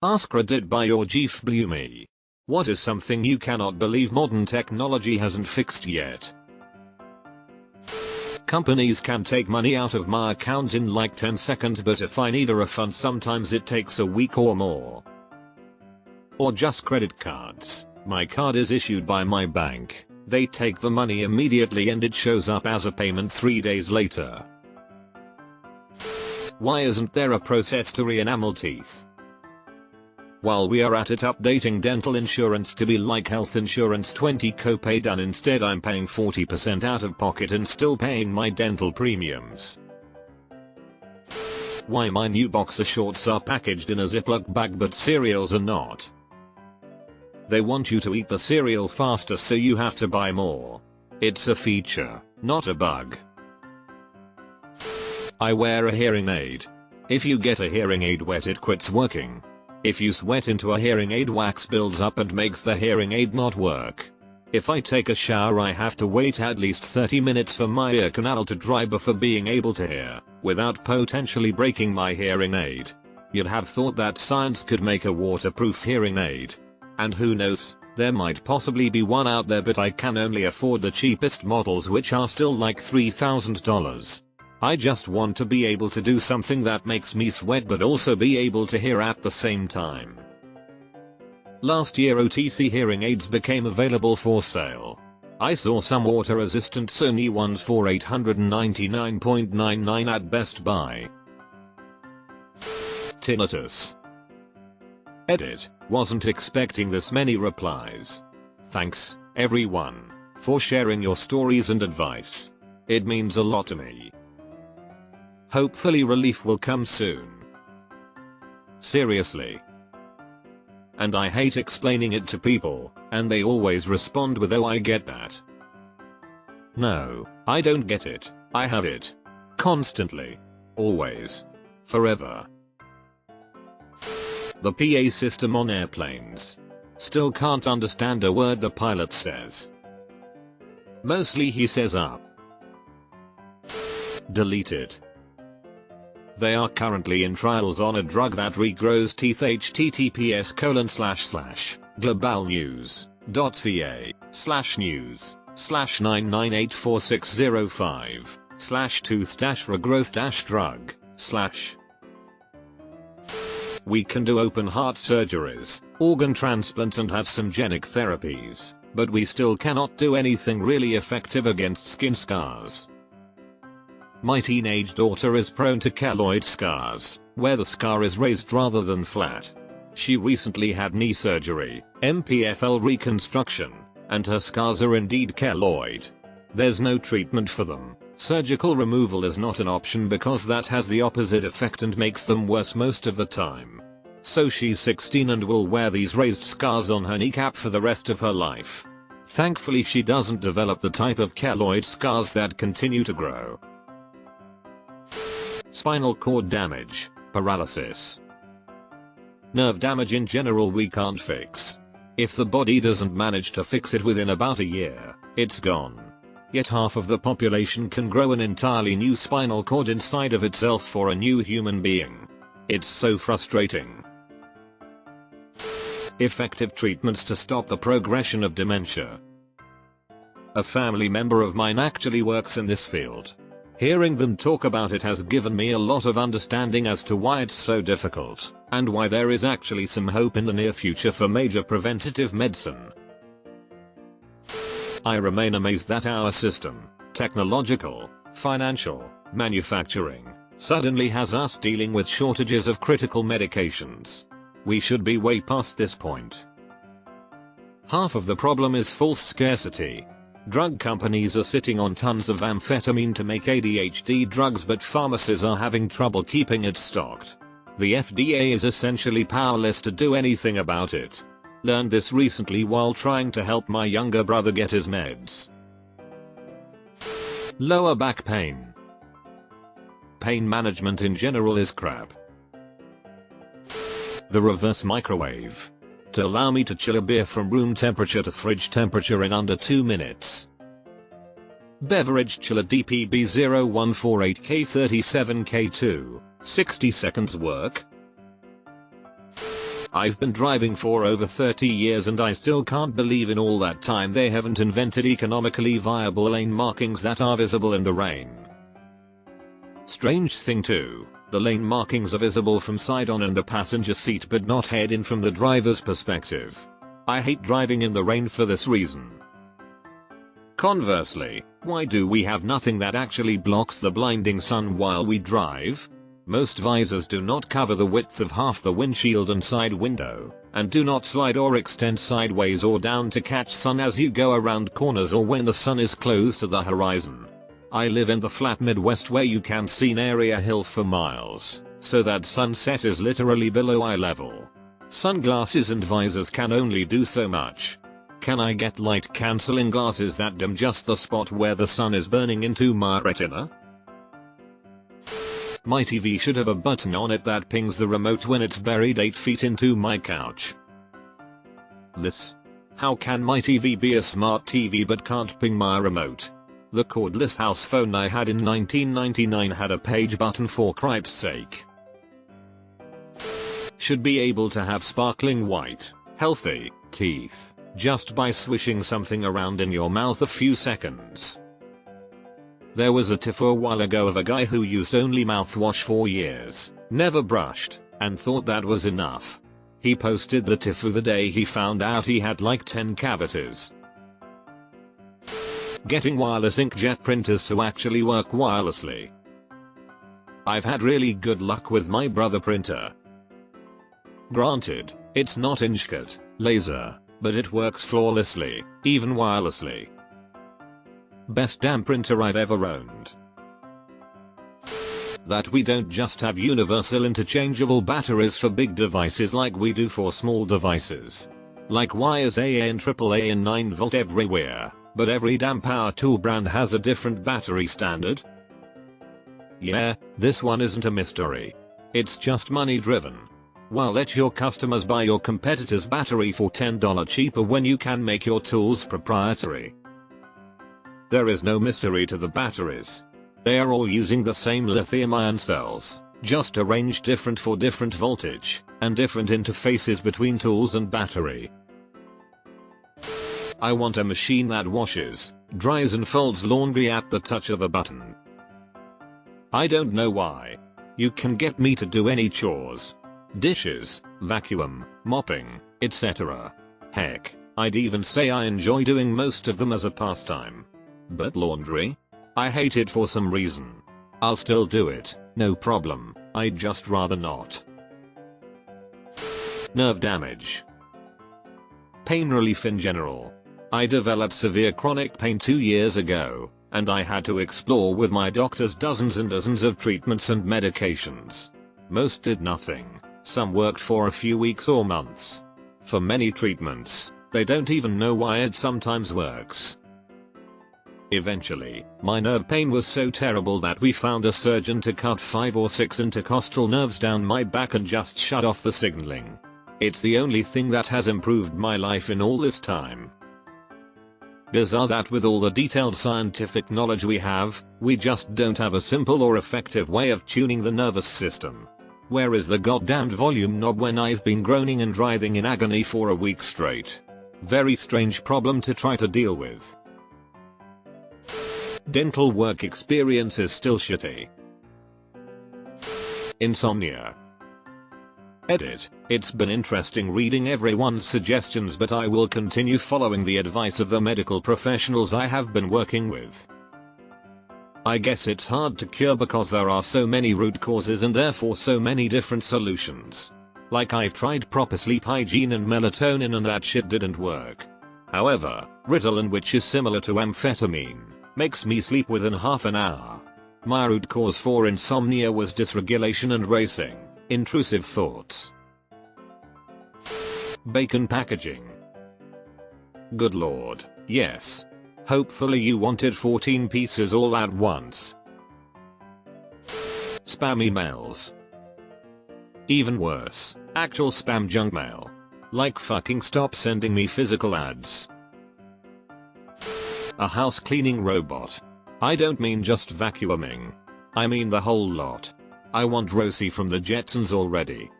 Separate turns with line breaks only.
AskReddit by your Jeef Bloomy. What is something you cannot believe modern technology hasn't fixed yet? Companies can take money out of my account in like 10 seconds, but if I need a refund sometimes it takes a week or more. Or just credit cards. My card is issued by my bank. They take the money immediately and it shows up as a payment 3 days later. Why isn't there a process to re-enamel teeth? While we are at it, updating dental insurance to be like health insurance, 20 copay done. Instead I'm paying 40% out of pocket and still paying my dental premiums. Why my new boxer shorts are packaged in a Ziploc bag but cereals are not. They want you to eat the cereal faster so you have to buy more. It's a feature, not a bug. I wear a hearing aid. If you get a hearing aid wet it quits working. If you sweat into a hearing aid, wax builds up and makes the hearing aid not work. If I take a shower I have to wait at least 30 minutes for my ear canal to dry before being able to hear, without potentially breaking my hearing aid. You'd have thought that science could make a waterproof hearing aid. And who knows, there might possibly be one out there, but I can only afford the cheapest models, which are still like $3,000. I just want to be able to do something that makes me sweat but also be able to hear at the same time. Last year OTC hearing aids became available for sale. I saw some water resistant Sony ones for $899.99 at Best Buy. Tinnitus. Edit. Wasn't expecting this many replies. Thanks, everyone, for sharing your stories and advice. It means a lot to me. Hopefully relief will come soon. Seriously. And I hate explaining it to people, and they always respond with "oh, I get that." No, I don't get it. I have it. Constantly. Always. Forever. The PA system on airplanes. Still can't understand a word the pilot says. Mostly he says up. Deleted. They are currently in trials on a drug that regrows teeth. https://globalnews.ca/9984605/tooth-regrowth-drug/ We can do open heart surgeries, organ transplants and have some genic therapies, but we still cannot do anything really effective against skin scars. My teenage daughter is prone to keloid scars, where the scar is raised rather than flat. She recently had knee surgery, MPFL reconstruction, and her scars are indeed keloid. There's no treatment for them. Surgical removal is not an option because that has the opposite effect and makes them worse most of the time. So she's 16 and will wear these raised scars on her kneecap for the rest of her life. Thankfully she doesn't develop the type of keloid scars that continue to grow. Spinal cord damage, paralysis. Nerve damage in general we can't fix. If the body doesn't manage to fix it within about a year, it's gone. Yet half of the population can grow an entirely new spinal cord inside of itself for a new human being. It's so frustrating. Effective treatments to stop the progression of dementia. A family member of mine actually works in this field. Hearing them talk about it has given me a lot of understanding as to why it's so difficult, and why there is actually some hope in the near future for major preventative medicine. I remain amazed that our system, technological, financial, manufacturing, suddenly has us dealing with shortages of critical medications. We should be way past this point. Half of the problem is false scarcity. Drug companies are sitting on tons of amphetamine to make ADHD drugs, but pharmacies are having trouble keeping it stocked. The FDA is essentially powerless to do anything about it. Learned this recently while trying to help my younger brother get his meds. Lower back pain. Pain management in general is crap. The reverse microwave. To allow me to chill a beer from room temperature to fridge temperature in under 2 minutes. Beverage chiller DPB0148K37K2, 60 seconds work. I've been driving for over 30 years and I still can't believe in all that time they haven't invented economically viable lane markings that are visible in the rain. Strange thing too, the lane markings are visible from side on in the passenger seat but not head in from the driver's perspective. I hate driving in the rain for this reason. Conversely, why do we have nothing that actually blocks the blinding sun while we drive? Most visors do not cover the width of half the windshield and side window, and do not slide or extend sideways or down to catch sun as you go around corners or when the sun is close to the horizon. I live in the flat Midwest where you can see an area hill for miles, so that sunset is literally below eye level. Sunglasses and visors can only do so much. Can I get light cancelling glasses that dim just the spot where the sun is burning into my retina? My TV should have a button on it that pings the remote when it's buried 8 feet into my couch. How can my TV be a smart TV but can't ping my remote? The cordless house phone I had in 1999 had a page button for Christ's sake. Should be able to have sparkling white, healthy teeth just by swishing something around in your mouth a few seconds. There was a tiff a while ago of a guy who used only mouthwash for years, never brushed, and thought that was enough. He posted the tiff the day he found out he had like 10 cavities. Getting wireless inkjet printers to actually work wirelessly. I've had really good luck with my brother printer. Granted, it's not inkjet, laser, but it works flawlessly, even wirelessly. Best damn printer I've ever owned. That we don't just have universal interchangeable batteries for big devices like we do for small devices. Like why is AA and AAA and 9V everywhere, but every damn power tool brand has a different battery standard? Yeah, this one isn't a mystery. It's just money driven. Well, let your customers buy your competitor's battery for $10 cheaper when you can make your tools proprietary. There is no mystery to the batteries. They are all using the same lithium-ion cells, just arranged different for different voltage, and different interfaces between tools and battery. I want a machine that washes, dries and folds laundry at the touch of a button. I don't know why. You can get me to do any chores. Dishes, vacuum, mopping, etc. Heck, I'd even say I enjoy doing most of them as a pastime. But laundry? I hate it for some reason. I'll still do it, no problem, I'd just rather not. Nerve damage. Pain relief in general. I developed severe chronic pain 2 years ago, and I had to explore with my doctors dozens and dozens of treatments and medications. Most did nothing, some worked for a few weeks or months. For many treatments, they don't even know why it sometimes works. Eventually, my nerve pain was so terrible that we found a surgeon to cut 5 or 6 intercostal nerves down my back and just shut off the signaling. It's the only thing that has improved my life in all this time. Bizarre that with all the detailed scientific knowledge we have, we just don't have a simple or effective way of tuning the nervous system. Where is the goddamned volume knob when I've been groaning and writhing in agony for a week straight? Very strange problem to try to deal with. Dental work experience is still shitty. Insomnia. Edit. It's been interesting reading everyone's suggestions, but I will continue following the advice of the medical professionals I have been working with. I guess it's hard to cure because there are so many root causes and therefore so many different solutions. Like I've tried proper sleep hygiene and melatonin and that shit didn't work. However, Ritalin, which is similar to amphetamine, makes me sleep within half an hour. My root cause for insomnia was dysregulation and racing, intrusive thoughts. Bacon packaging. Good lord, yes. Hopefully you wanted 14 pieces all at once. Spam emails. Even worse, actual spam junk mail. Like fucking stop sending me physical ads. A house cleaning robot. I don't mean just vacuuming. I mean the whole lot. I want Rosie from the Jetsons already.